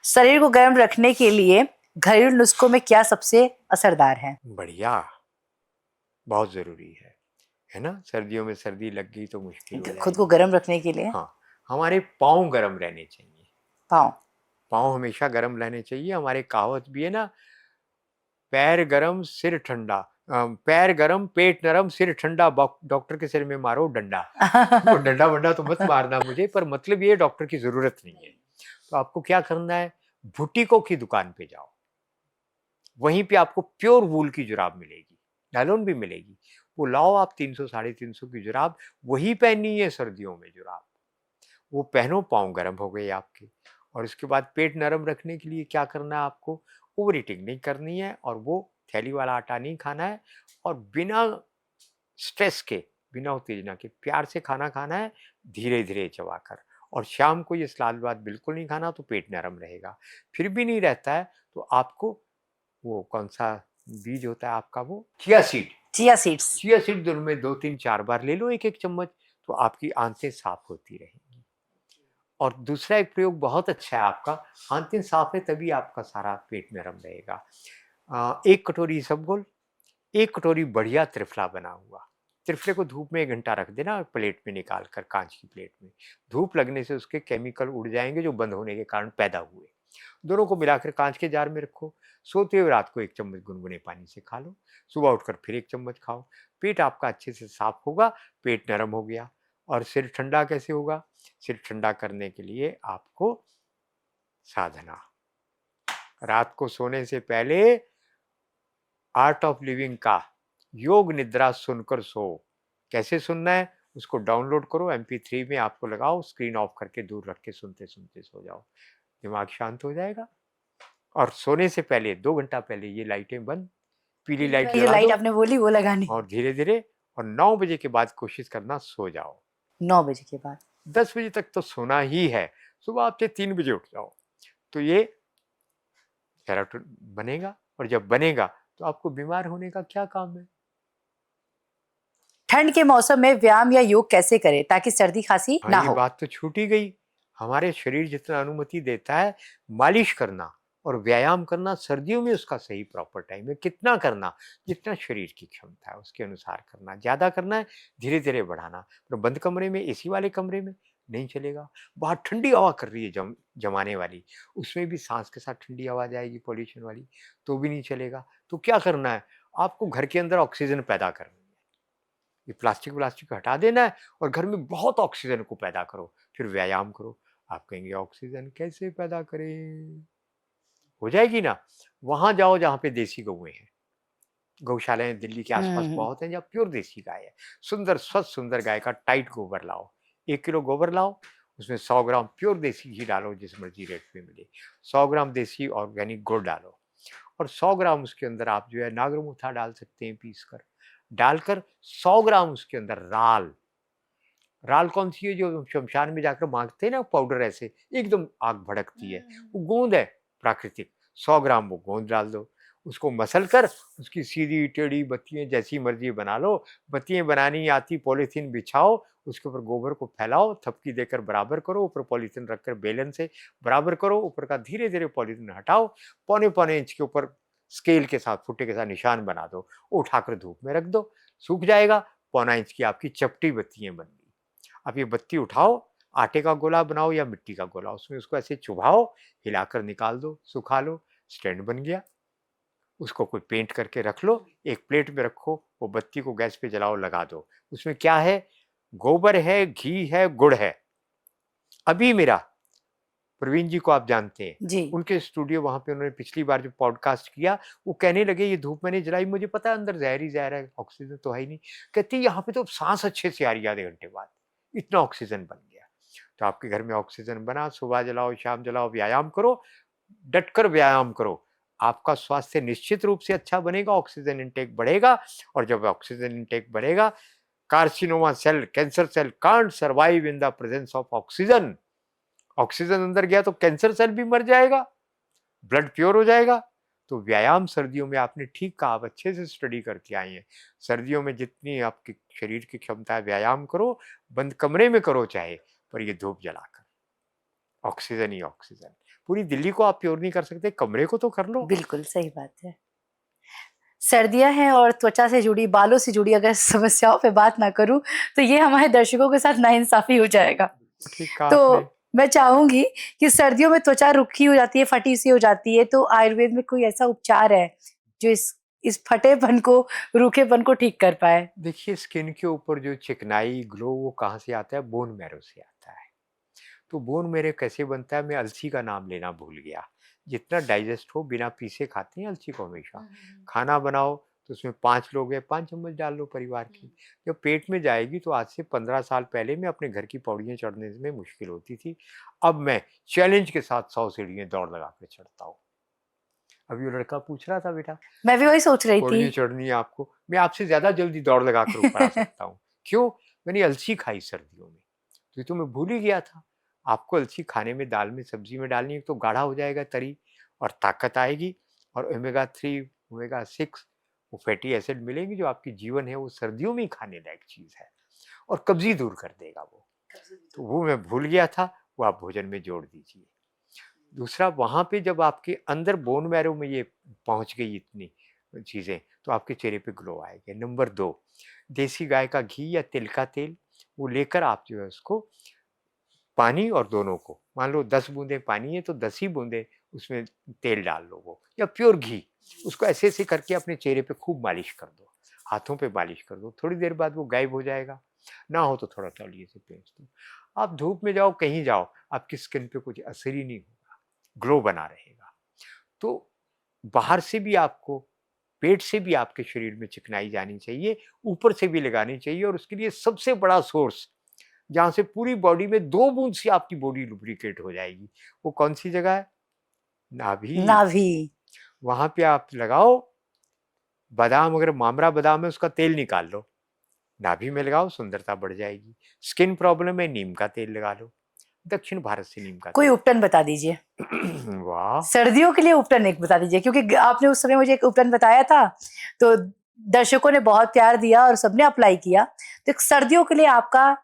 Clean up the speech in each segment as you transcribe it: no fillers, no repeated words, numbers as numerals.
शरीर को गर्म रखने के लिए घरेलू नुस्खों में क्या सबसे असरदार है? बढ़िया, बहुत जरूरी है ना। सर्दियों में सर्दी लग गई तो मुश्किल हो खुद को जाएगी। गर्म रखने के लिए? हाँ, हमारे पाँव गर्म रहने चाहिए। पाँव। पाँव हमेशा गर्म रहने चाहिए। हमारे कहावत भी है ना, पैर गरम सिर ठंडा। पैर गरम पेट नरम सिर ठंडा, डॉक्टर के सिर में मारो डंडा। वो डंडा वंडा तो मत मारना मुझे, पर मतलब ये डॉक्टर की जरूरत नहीं है। तो आपको क्या करना है, बुटीकों की दुकान पे जाओ, वहीं पे आपको प्योर वूल की जुराब मिलेगी, नायलॉन भी मिलेगी। वो लाओ आप, 300 350 की जुराब, वही पहननी है सर्दियों में जुराब। वो पहनो, पाँव गर्म हो गए आपके। और उसके बाद पेट नरम रखने के लिए क्या करना है आपको, ओवर ईटिंग नहीं करनी है, और वो थैली वाला आटा नहीं खाना है, और बिना स्ट्रेस के, बिना उत्तेजना के प्यार से खाना खाना है, धीरे धीरे चबाकर। और शाम को ये सलाद वाद बिल्कुल नहीं खाना, तो पेट नरम रहेगा। फिर भी नहीं रहता है तो आपको वो कौन सा बीज होता है आपका, वो chia seed. Chia seeds. Chia seed दिन में 2 3 4 बार ले लो, एक एक चम्मच, तो आपकी आंतें साफ होती रहेंगी। और दूसरा एक प्रयोग बहुत अच्छा है आपका, आंतें साफ है तभी आपका सारा पेट नरम रहेगा। 1 कटोरी इसबगोल, 1 कटोरी बढ़िया त्रिफला बना हुआ। त्रिफले को धूप में 1 घंटा रख देना, प्लेट में निकाल कर, कांच की प्लेट में। धूप लगने से उसके केमिकल उड़ जाएंगे जो बंद होने के कारण पैदा हुए। दोनों को मिलाकर कांच के जार में रखो। सोते हुए रात को 1 चम्मच गुनगुने पानी से खा लो, सुबह उठकर फिर 1 चम्मच खाओ। पेट आपका अच्छे से साफ होगा, पेट नरम हो गया। और सिर ठंडा कैसे होगा, सिर ठंडा करने के लिए आपको साधना, रात को सोने से पहले आर्ट ऑफ लिविंग का योग निद्रा सुनकर सो। कैसे सुनना है, उसको डाउनलोड करो, MP3 में आपको लगाओ, स्क्रीन ऑफ करके दूर रख के सुनते सुनते सो जाओ, दिमाग शांत हो जाएगा। और सोने से पहले 2 घंटा पहले ये लाइटें बंद, पीली लाइट ये जो जला लाइट दो, आपने बोली वो लगानी। और धीरे धीरे, और 9 बजे के बाद कोशिश करना सो जाओ। 9 बजे के बाद? 10 बजे तक तो सोना ही है, सुबह आप 3 बजे उठ जाओ, तो ये सेरोटोनिन बनेगा। और जब बनेगा तो आपको बीमार होने का क्या काम है। ठंड के मौसम में व्यायाम या योग कैसे करें ताकि सर्दी खांसी हाँ, ना ये हो? बात तो छूट ही गई। हमारे शरीर जितना अनुमति देता है, मालिश करना और व्यायाम करना सर्दियों में उसका सही प्रॉपर टाइम है। कितना करना, जितना शरीर की क्षमता है उसके अनुसार करना। ज़्यादा करना है, धीरे धीरे बढ़ाना। पर बंद कमरे में, एसी वाले कमरे में नहीं चलेगा। बाहर ठंडी हवा कर रही है जमाने वाली, उसमें भी सांस के साथ ठंडी हवा जाएगी पॉल्यूशन वाली, तो भी नहीं चलेगा। तो क्या करना है, आपको घर के अंदर ऑक्सीजन पैदा करनी है। ये प्लास्टिक व्लास्टिक हटा देना है, और घर में बहुत ऑक्सीजन को पैदा करो, फिर व्यायाम करो। आप कहेंगे ऑक्सीजन कैसे पैदा करें, हो जाएगी ना। वहां जाओ जहाँ पे देसी गौएं हैं, गौशालाएं दिल्ली के आसपास हम्म। बहुत हैं जहाँ प्योर देसी गाय है। सुंदर स्वस्थ सुंदर गाय का टाइट गोबर लाओ, 1 किलो गोबर लाओ, उसमें 100 ग्राम प्योर देसी घी डालो, जिस मर्जी रेट पे मिले। 100 ग्राम देसी ऑर्गेनिक गुड़ डालो, और 100 ग्राम उसके अंदर आप जो है नागरमुथा डाल सकते हैं पीस कर। डालकर 100 ग्राम उसके अंदर राल, राल कौन सी है, जो शमशान में जाकर मांगते हैं ना, पाउडर ऐसे एकदम आग भड़कती है, वो गोंद है प्राकृतिक। 100 ग्राम वो गोंद डाल दो, उसको मसल कर उसकी सीधी टेढ़ी बत्तियां जैसी मर्जी बना लो। बत्तियां बनानी आती, पॉलीथीन बिछाओ, उसके ऊपर गोबर को फैलाओ, थपकी देकर बराबर करो, ऊपर पॉलीथीन रखकर बेलन से बराबर करो, ऊपर का धीरे धीरे पॉलीथीन हटाओ, पौने पौने इंच के ऊपर स्केल के साथ, फुट्टे के साथ निशान बना दो, उठाकर धूप में रख दो, सूख जाएगा। पौना इंच की आपकी चपटी बत्तियां बन गई। अब ये बत्ती उठाओ, आटे का गोला बनाओ या मिट्टी का गोला, उसमें उसको ऐसे चुभाओ, हिलाकर निकाल दो, सुखा लो, स्टैंड बन गया। उसको कोई पेंट करके रख लो, एक प्लेट में रखो, वो बत्ती को गैस पे जलाओ, लगा दो। उसमें क्या है, गोबर है, घी है, गुड़ है। अभी मेरा प्रवीण जी को आप जानते हैं, जी। उनके स्टूडियो वहां पे उन्होंने पिछली बार जो पॉडकास्ट किया, वो कहने लगे ये धूप मैंने जलाई, मुझे पता है अंदर जहर ही जहर है, ऑक्सीजन तो है ही नहीं। कहती यहाँ पे तो सांस अच्छे से आ रही है आधे घंटे बाद, इतना ऑक्सीजन बन गया। तो आपके घर में ऑक्सीजन बना, सुबह जलाओ शाम जलाओ, व्यायाम करो, डटकर व्यायाम करो। आपका स्वास्थ्य निश्चित रूप से अच्छा बनेगा, ऑक्सीजन इंटेक बढ़ेगा। और जब ऑक्सीजन इंटेक बढ़ेगा, carcinoma cell, cancer cell can't survive in the presence of oxygen. Oxygen अंदर गया तो कैंसर सेल भी मर जाएगा, ब्लड प्योर हो जाएगा। तो व्यायाम सर्दियों में, आपने ठीक कहा, आप अच्छे से स्टडी करके आए हैं। सर्दियों में जितनी आपके शरीर की क्षमता है व्यायाम करो, बंद कमरे में करो चाहे, पर ये धूप जलाकर, ऑक्सीजन ही ऑक्सीजन। पूरी दिल्ली को आप प्योर नहीं कर सकते, कमरे को तो कर लो। बिल्कुल सही बात है। सर्दियां हैं और त्वचा से जुड़ी, बालों से जुड़ी अगर समस्याओं पे बात ना करूं तो ये हमारे दर्शकों के साथ नाइंसाफी हो जाएगा। ठीक कहा तो आपने। मैं चाहूंगी कि सर्दियों में त्वचा रुखी हो जाती है, फटी सी हो जाती है, तो आयुर्वेद में कोई ऐसा उपचार है जो इस फटेपन को, रूखेपन को ठीक कर पाए? देखिए, स्किन के ऊपर जो चिकनाई, ग्लो, वो कहाँ से आता है? बोन मैरो से आता है। तो बोन मैरो कैसे बनता है? मैं अलसी का नाम लेना भूल गया। जितना डाइजेस्ट हो, बिना पीसे खाते हैं अलसी को हमेशा। खाना बनाओ तो उसमें 5 लोग हैं, 5 चम्मच डाल लो परिवार की। जब पेट में जाएगी तो आज से 15 साल पहले मैं अपने घर की पौड़ियाँ चढ़ने में मुश्किल होती थी। अब मैं चैलेंज के साथ 100 सीढ़ियाँ दौड़ लगा के चढ़ता हूँ। अभी वो लड़का पूछ रहा था, बेटा मैं भी वही सोच रही पौड़ियाँ थी। चढ़नी है आपको? मैं आपसे ज़्यादा जल्दी दौड़ लगाकर ऊपर आ सकता हूँ। क्यों? मैंने अलसी खाई सर्दियों में। तो ये तो मैं भूल ही गया था। आपको अलसी खाने में, दाल में, सब्जी में डालनी है तो गाढ़ा हो जाएगा तरी, और ताकत आएगी, और ओमेगा 3, ओमेगा 6 वो फैटी एसिड मिलेंगे जो आपकी जीवन है वो सर्दियों में ही खाने लायक चीज़ है, और कब्ज़ी दूर कर देगा वो। तो वो मैं भूल गया था, वो आप भोजन में जोड़ दीजिए। दूसरा, वहाँ पे जब आपके अंदर बोन मैरो में ये पहुँच गई इतनी चीज़ें, तो आपके चेहरे पे ग्लो आएगा। नंबर 2, देसी गाय का घी या तिल का तेल, वो लेकर आप जो है उसको, पानी और दोनों को, मान लो 10 बूंदें पानी है तो 10 ही बूंदें उसमें तेल डाल लो वो, या प्योर घी। उसको ऐसे-ऐसे करके अपने चेहरे पे खूब मालिश कर दो, हाथों पे मालिश कर दो। थोड़ी देर बाद वो गायब हो जाएगा। ना हो तो थोड़ा तौलिए से पोंछ दो। आप धूप में जाओ, कहीं जाओ, आपकी स्किन पे कुछ असर ही नहीं होगा, ग्लो बना रहेगा। तो बाहर से भी आपको, पेट से भी आपके शरीर में चिकनाई जानी चाहिए, ऊपर से भी लगानी चाहिए, और उसके लिए सबसे बड़ा सोर्स, जहाँ से पूरी बॉडी में 2 बूंद से आपकी बॉडी लुब्रिकेट हो जाएगी, वो कौन-सी जगह है? नाभि। नाभि। वहाँ पे आप लगाओ, बादाम, अगर मामरा बादाम है उसका तेल निकाल लो, नाभि में लगाओ, सुंदरता बढ़ जाएगी। स्किन प्रॉब्लम है, नीम का तेल लगा लो, दक्षिण भारत से नीम का कोई तेल। उपटन बता दीजिए। वाह! सर्दियों के लिए उपटन एक बता दीजिए, क्योंकि आपने उस समय मुझे एक उपटन बताया था, तो दर्शकों ने बहुत प्यार दिया और सबने अप्लाई किया। तो एक सर्दियों के लिए आपका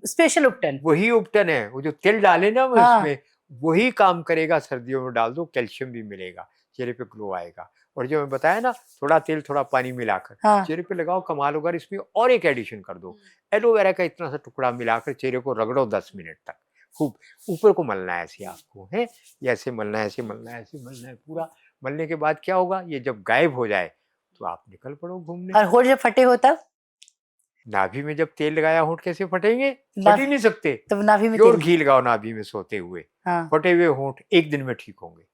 स्पेशल उपटन। वही उपटन है, वो जो तेल डाले ना मैं हाँ। उसमें, वही काम करेगा। सर्दियों में डाल दो, कैल्शियम भी मिलेगा, चेहरे पे ग्लो आएगा। और जो मैं बताया ना, थोड़ा तेल थोड़ा पानी मिलाकर हाँ। चेहरे पे लगाओ, कमाल होगा। इसमें और एक एडिशन कर दो, एलोवेरा का इतना सा टुकड़ा मिलाकर चेहरे को रगड़ो 10 मिनट तक खूब। ऊपर को मलना है ऐसे आपको, है ये ऐसे मलना है, ऐसे मलना है, ऐसे मलना है पूरा। मलने के बाद क्या होगा, ये जब गायब हो जाए तो आप निकल पड़ो घूमने। और होठ जब फटे हो तब? नाभि में जब तेल लगाया, होंठ कैसे फटेंगे? फट ही नाभि, नहीं सकते। तब नाभि में प्योर तेल। घी लगाओ नाभि में सोते हुए, हाँ। फटे हुए होंठ एक दिन में ठीक होंगे।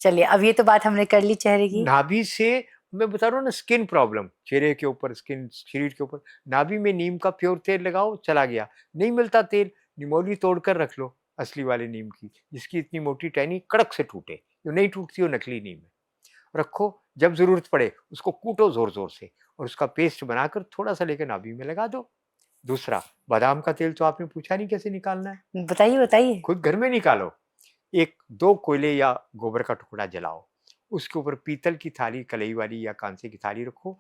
चलिए, अब ये तो बात हमने कर ली चेहरे की। नाभि से, मैं बता रहा हूँ ना, स्किन प्रॉब्लम, चेहरे के ऊपर, स्किन, शरीर के ऊपर, नाभि में नीम का प्योर तेल लगाओ, चला गया। नहीं मिलता तेल, निमोली तोड़कर रख लो, असली वाले नीम की, जिसकी इतनी मोटी टहनी कड़क से टूटे, जो नहीं टूटती वो नकली नीम है। रखो, जब जरूरत पड़े उसको कूटो जोर जोर से, और उसका पेस्ट बनाकर थोड़ा सा लेकर नाभि में लगा दो। दूसरा, बादाम का तेल तो आपने पूछा नहीं कैसे निकालना है, बताइए बताइए। खुद घर में निकालो। एक 2 कोयले या गोबर का टुकड़ा जलाओ, उसके ऊपर पीतल की थाली, कलई वाली या कांसे की थाली रखो,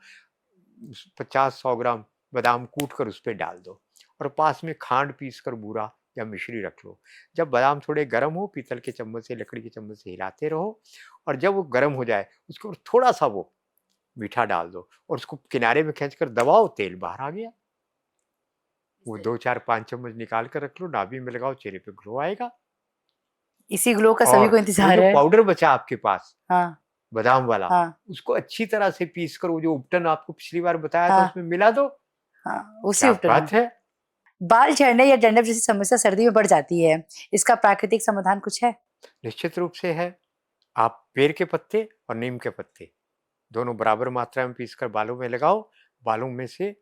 50-100 ग्राम बादाम कूट कर उस पे डाल दो, और पास में खांड पीस कर बूरा या मिश्री रख लो। जब बादाम थोड़े गर्म हो, पीतल के चम्मच से, लकड़ी के चम्मच से हिलाते रहो, और जब वो गर्म हो जाए उसके ऊपर थोड़ा सा वो मीठा डाल दो, और उसको किनारे में खींचकर दबाओ, तेल बाहर आ गया। वो 2-4-5 चम्मच निकाल कर रख लो, नाभि में लगाओ, चेहरे पे ग्लो आएगा। इसी ग्लो का सभी और को वो इंतजार जो है। पाउडर बचा आपके पास, हाँ। बादाम वाला, हाँ। उसको अच्छी तरह से पीस कर, वो जो उपटन आपको पिछली बार बताया था हाँ। उसमें मिला दो। हाँ, उसी क्या उपटन में। बात है! बाल झड़ने या डंडक जैसी समस्या सर्दी में बढ़ जाती है, इसका प्राकृतिक समाधान कुछ है? निश्चित रूप से है। आप बेर के पत्ते और नीम के पत्ते दोनों बराबर मात्रा में पीसकर बालों में लगाओ, बालों में से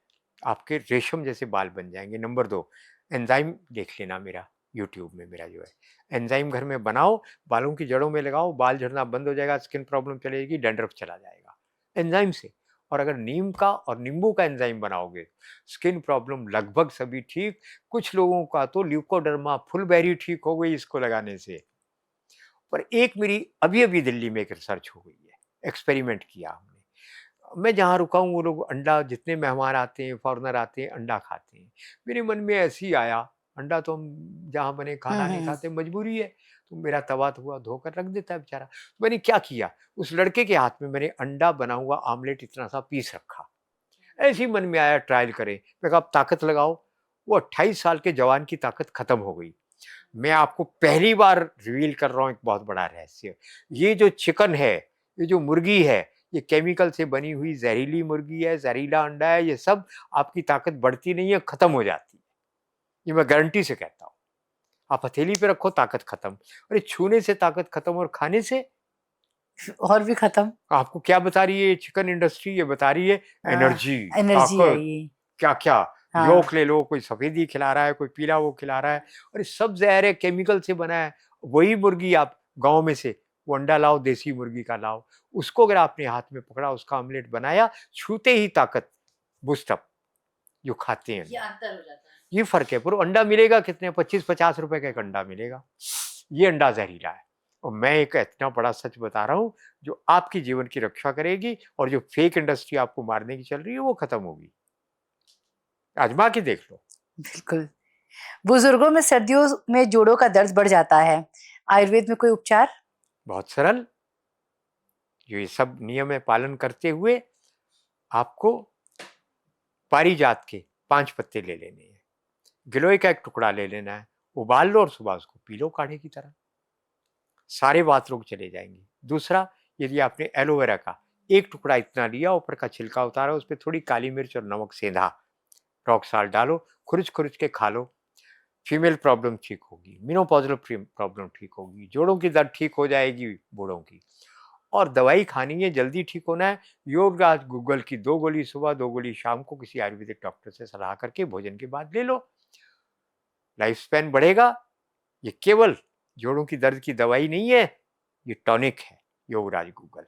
आपके रेशम जैसे बाल बन जाएंगे। नंबर 2, एंजाइम देख लेना मेरा, यूट्यूब में मेरा जो है, एंजाइम घर में बनाओ, बालों की जड़ों में लगाओ, बाल झड़ना बंद हो जाएगा, स्किन प्रॉब्लम चलेगी, डैंड्रफ चला जाएगा एंजाइम से। और अगर नीम का और नींबू का एंजाइम बनाओगे, स्किन प्रॉब्लम लगभग सभी ठीक। कुछ लोगों का तो ल्यूकोडर्मा फुलबेरी ठीक हो गई इसको लगाने से। पर एक मेरी अभी-अभी दिल्ली में एक रिसर्च हो गई है, एक्सपेरिमेंट किया हमने। मैं जहाँ रुका हूँ वो लोग अंडा, जितने मेहमान आते हैं, फॉरेनर आते हैं, अंडा खाते हैं। मेरे मन में ऐसे ही आया, अंडा तो हम जहाँ बने खाना नहीं हम्म। खाते, मजबूरी है। तो मेरा तवा हुआ धोकर रख देता है बेचारा। तो मैंने क्या किया, उस लड़के के हाथ में मैंने अंडा बना हुआ आमलेट इतना सा पीस रखा। ऐसे ही मन में आया ट्रायल करें, मैं कहा आप ताकत लगाओ। वो 28 साल के जवान की ताकत खत्म हो गई। मैं आपको पहली बार रिवील कर रहा हूँ एक बहुत बड़ा रहस्य। ये जो चिकन है, ये जो मुर्गी है, ये केमिकल से बनी हुई जहरीली मुर्गी है, जहरीला अंडा है। ये सब आपकी ताकत बढ़ती नहीं है, खत्म हो जाती है। ये मैं गारंटी से कहता हूँ। आप हथेली पे रखो, ताकत खत्म। अरे छूने से ताकत खत्म और खाने से और भी खत्म। आपको क्या बता रही है ये चिकन इंडस्ट्री? ये बता रही है एनर्जी, एनर्जी है ताकत, ये। क्या क्या। हाँ। योक ले लो, कोई सफेदी खिला रहा है, कोई पीला वो खिला रहा है, और ये सब जहर है, केमिकल से बना है। वही मुर्गी आप गांव में से वो अंडा लाओ, देसी मुर्गी का लाओ, उसको अगर आपने हाथ में पकड़ा, उसका ऑमलेट बनाया, छूते ही ताकत बूस्ट अप। जो खाते हैं ये अंतर हो जाता है। ये फर्क है। पर अंडा मिलेगा कितने? 25-50 रुपए का एक अंडा मिलेगा। ये अंडा जहरीला है। और मैं एक इतना बड़ा सच बता रहा हूँ जो आपकी जीवन की रक्षा करेगी, और जो फेक इंडस्ट्री आपको मारने की चल रही है वो खत्म होगी। आजमा के देख लो। बिल्कुल। बुजुर्गों में सर्दियों में जोड़ों का दर्द बढ़ जाता है, आयुर्वेद में कोई उपचार? बहुत सरल। जो ये सब नियम है पालन करते हुए आपको पारिजात के 5 पत्ते ले लेने हैं, गिलोय का एक टुकड़ा ले लेना है, उबाल लो और सुबह उसको पी लो काढ़े की तरह। सारे वात रोग चले जाएंगे। दूसरा, यदि आपने एलोवेरा का एक टुकड़ा इतना लिया, ऊपर का छिलका उतारा, उस पर थोड़ी काली मिर्च और नमक सेंधा, रॉक साल्ट डालो, खुरुच खुरुच के खा लो, फीमेल प्रॉब्लम ठीक होगी, मेनोपॉजल प्रॉब्लम ठीक होगी, जोड़ों की दर्द ठीक हो जाएगी बूढ़ों की। और दवाई खानी है, जल्दी ठीक होना है, योग राज गूगल की 2 गोली सुबह 2 गोली शाम को किसी आयुर्वेदिक डॉक्टर से सलाह करके भोजन के बाद ले लो। लाइफ स्पैन बढ़ेगा। ये केवल जोड़ों की दर्द की दवाई नहीं है, ये टॉनिक है। योगराज गूगल।